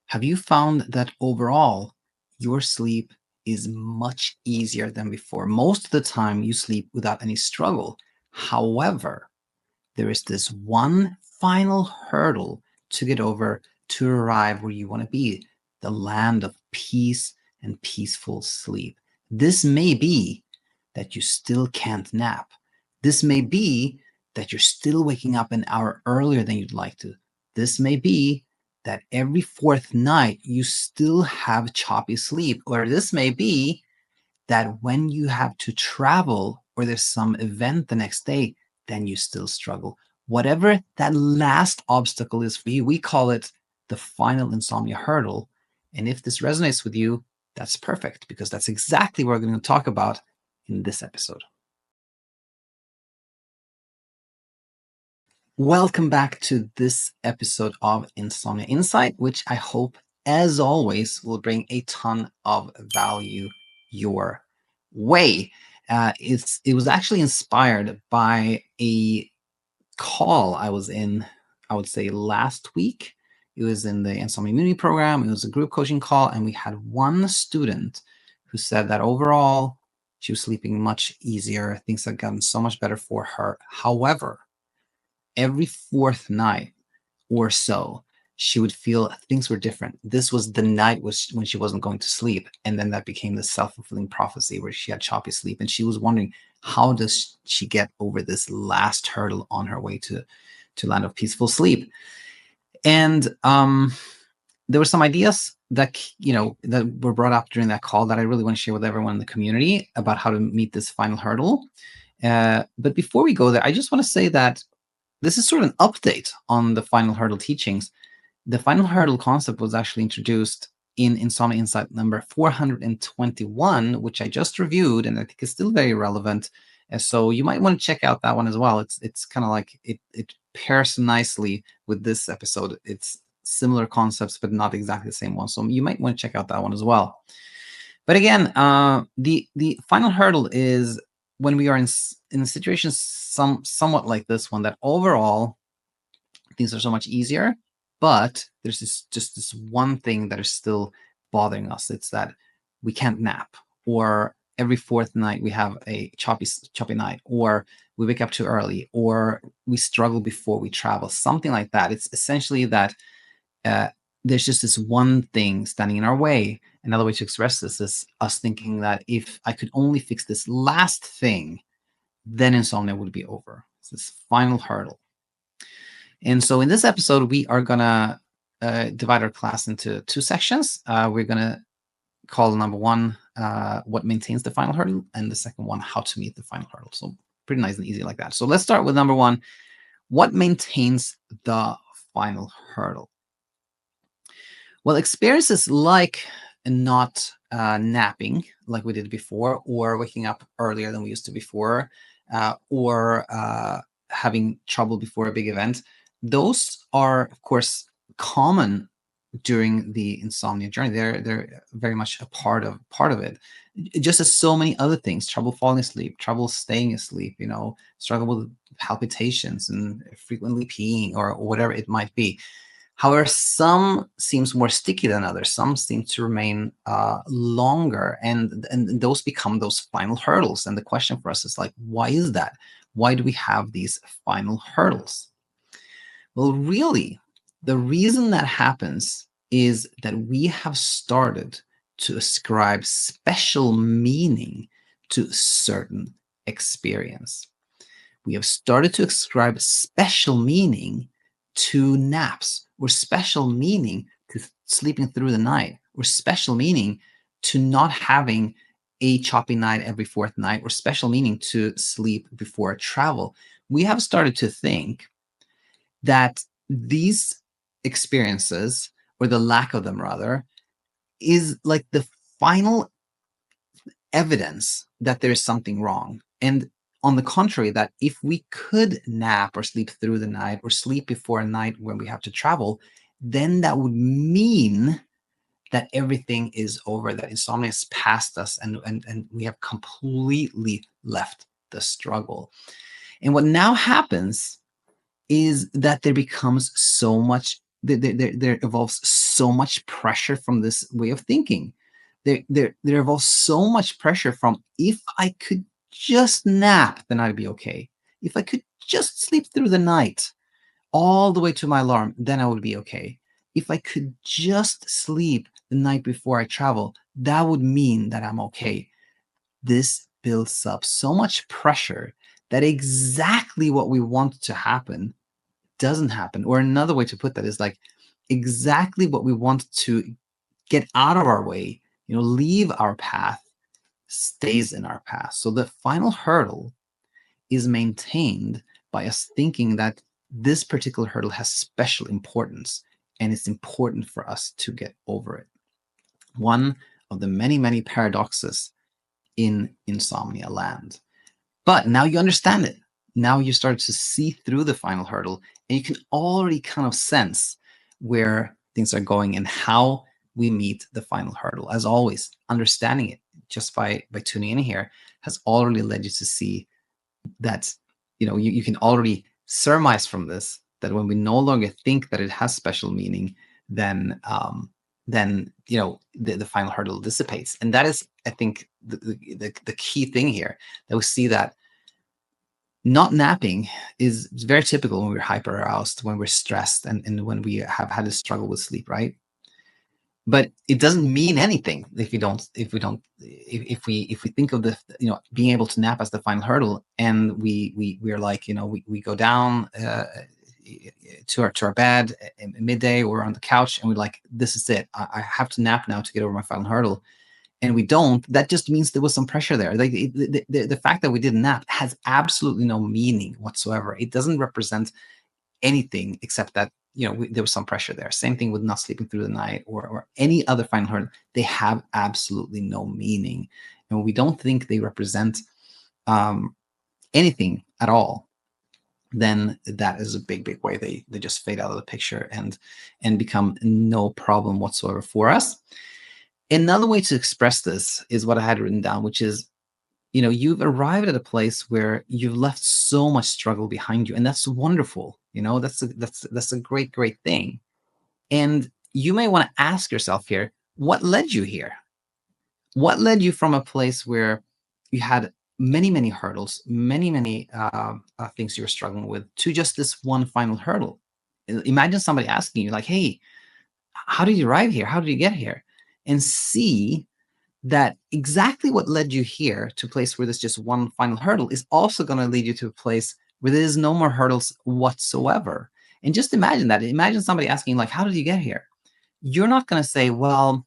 Have you found that overall your sleep is much easier than before? Most of the time you sleep without any struggle. However, there is this one final hurdle to get over to arrive where you want to be, the land of peace and peaceful sleep. This may be that you still can't nap. This may be that you're still waking up an hour earlier than you'd like to. This may be that every fourth night you still have choppy sleep. Or this may be that when you have to travel or there's some event the next day, then you still struggle. Whatever that last obstacle is for you, we call it the final insomnia hurdle. And if this resonates with you, that's perfect, because that's exactly what we're going to talk about in this episode. Welcome back to this episode of Insomnia Insight, which I hope, as always, will bring a ton of value your way. It was actually inspired by a call I was in, I would say last week. It was in the Insomnia Immunity program. It was a group coaching call, and we had one student who said that overall she was sleeping much easier. Things had gotten so much better for her. However, every fourth night or so, she would feel things were different. This was the night when she wasn't going to sleep. And then that became the self-fulfilling prophecy where she had choppy sleep. And she was wondering, how does she get over this last hurdle on her way to land of peaceful sleep? And there were some ideas that that were brought up during that call that I really want to share with everyone in the community about how to meet this final hurdle. But before we go there, I just want to say that this is sort of an update on the final hurdle teachings. The final hurdle concept was actually introduced in Insomnia Insight number 421, which I just reviewed, and I think is still very relevant. And so you might want to check out that one as well. It's kind of like it pairs nicely with this episode. It's similar concepts, but not exactly the same one. So you might want to check out that one as well. But again, the final hurdle is when we are in a situation somewhat like this one, that overall things are so much easier, but there's just this one thing that is still bothering us. It's that we can't nap, or every fourth night we have a choppy night, or we wake up too early, or we struggle before we travel, something like that. It's essentially that there's just this one thing standing in our way. Another way to express this is us thinking that if I could only fix this last thing, then insomnia would be over. It's this final hurdle. And so in this episode, we are going to divide our class into two sections. We're going to call number one, what maintains the final hurdle, and the second one, how to meet the final hurdle. So pretty nice and easy like that. So let's start with number one, what maintains the final hurdle? Well, experiences like not napping like we did before, or waking up earlier than we used to before, or having trouble before a big event, those are, of course, common during the insomnia journey. They're very much a part of it. Just as so many other things: trouble falling asleep, trouble staying asleep, struggle with palpitations and frequently peeing, or whatever it might be. However, some seems more sticky than others. Some seem to remain longer, and those become those final hurdles. And the question for us is like, why is that? Why do we have these final hurdles? Well, really, the reason that happens is that we have started to ascribe special meaning to certain experience. We have started to ascribe special meaning to naps, or special meaning to sleeping through the night, or special meaning to not having a choppy night every fourth night, or special meaning to sleep before travel. We have started to think that these experiences, or the lack of them rather, is like the final evidence that there is something wrong. And on the contrary, that if we could nap or sleep through the night, or sleep before a night when we have to travel, then that would mean that everything is over, that insomnia is past us, and we have completely left the struggle. And what now happens is that there becomes so much, there evolves so much pressure from this way of thinking. There involves so much pressure from, if I could just nap, then I'd be okay. If I could just sleep through the night all the way to my alarm, then I would be okay. If I could just sleep the night before I travel, that would mean that I'm okay. This builds up so much pressure that exactly what we want to happen doesn't happen. Or another way to put that is like, exactly what we want to get out of our way, leave our path, stays in our path. So the final hurdle is maintained by us thinking that this particular hurdle has special importance and it's important for us to get over it. One of the many, many paradoxes in insomnia land. But now you understand it. Now you start to see through the final hurdle, and you can already kind of sense where things are going and how we meet the final hurdle. As always, understanding it just by tuning in here has already led you to see that, you can already surmise from this that when we no longer think that it has special meaning, then the final hurdle dissipates. And that is, I think, the key thing here, that we see that not napping is very typical when we're hyper aroused, when we're stressed, and when we have had a struggle with sleep, right? But it doesn't mean anything if we think of the, being able to nap as the final hurdle, and we're like, we go down to our bed at midday, or on the couch, and we're like, this is it, I have to nap now to get over my final hurdle, and we don't. That just means there was some pressure there. Like the fact that we didn't nap has absolutely no meaning whatsoever. It doesn't represent anything except that, there was some pressure there. Same thing with not sleeping through the night, or any other final hurdle. They have absolutely no meaning, and we don't think they represent anything at all, then that is a big way they just fade out of the picture and become no problem whatsoever for us. Another way to express this is what I had written down, which is, you've arrived at a place where you've left so much struggle behind you, and that's wonderful. That's a great thing. And you may want to ask yourself here, what led you here? What led you from a place where you had many hurdles, many things you were struggling with, to just this one final hurdle? Imagine somebody asking you, like, hey, how did you arrive here? How did you get here? And see that exactly what led you here to a place where there's just one final hurdle is also going to lead you to a place where there's no more hurdles whatsoever. And just imagine that. Imagine somebody asking, like, how did you get here? You're not going to say, well,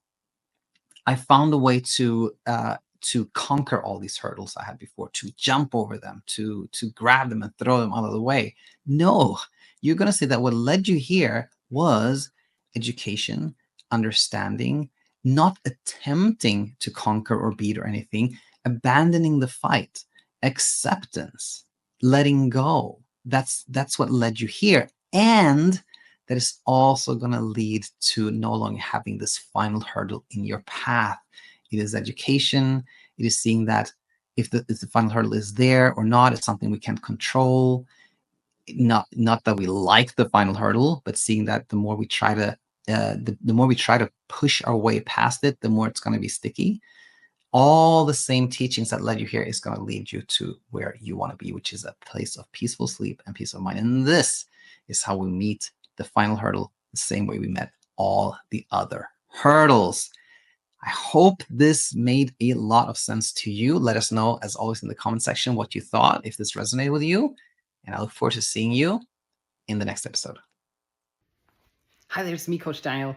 I found a way to conquer all these hurdles I had before, to jump over them, to grab them and throw them out of the way. No, you're going to say that what led you here was education, understanding, not attempting to conquer or beat or anything, abandoning the fight, acceptance, letting go. That's what led you here. And that is also going to lead to no longer having this final hurdle in your path. It is education. It is seeing that if the final hurdle is there or not, it's something we can't control. Not that we like the final hurdle, but seeing that the more we try to the more we try to push our way past it, the more it's going to be sticky. All the same teachings that led you here is going to lead you to where you want to be, which is a place of peaceful sleep and peace of mind. And this is how we meet the final hurdle, the same way we met all the other hurdles. I hope this made a lot of sense to you. Let us know, as always, in the comment section what you thought, if this resonated with you. And I look forward to seeing you in the next episode. Hi there, it's me, Coach Daniel.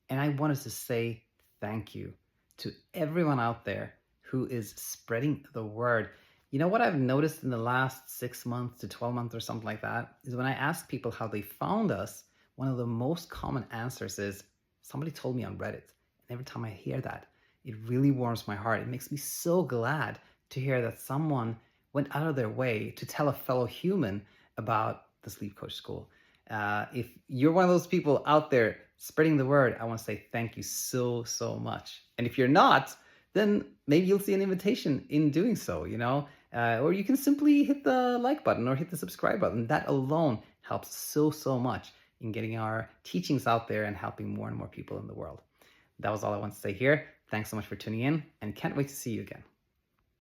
And I wanted to say thank you to everyone out there who is spreading the word. You know what I've noticed in the last 6 months to 12 months or something like that is when I ask people how they found us, one of the most common answers is, somebody told me on Reddit. And every time I hear that, it really warms my heart. It makes me so glad to hear that someone went out of their way to tell a fellow human about the Sleep Coach School. If you're one of those people out there spreading the word, I want to say thank you so much. And if you're not, then maybe you'll see an invitation in doing so, or you can simply hit the like button or hit the subscribe button. That alone helps so much. in getting our teachings out there and helping more and more people in the world. That was all I want to say here. Thanks so much for tuning in, and can't wait to see you again.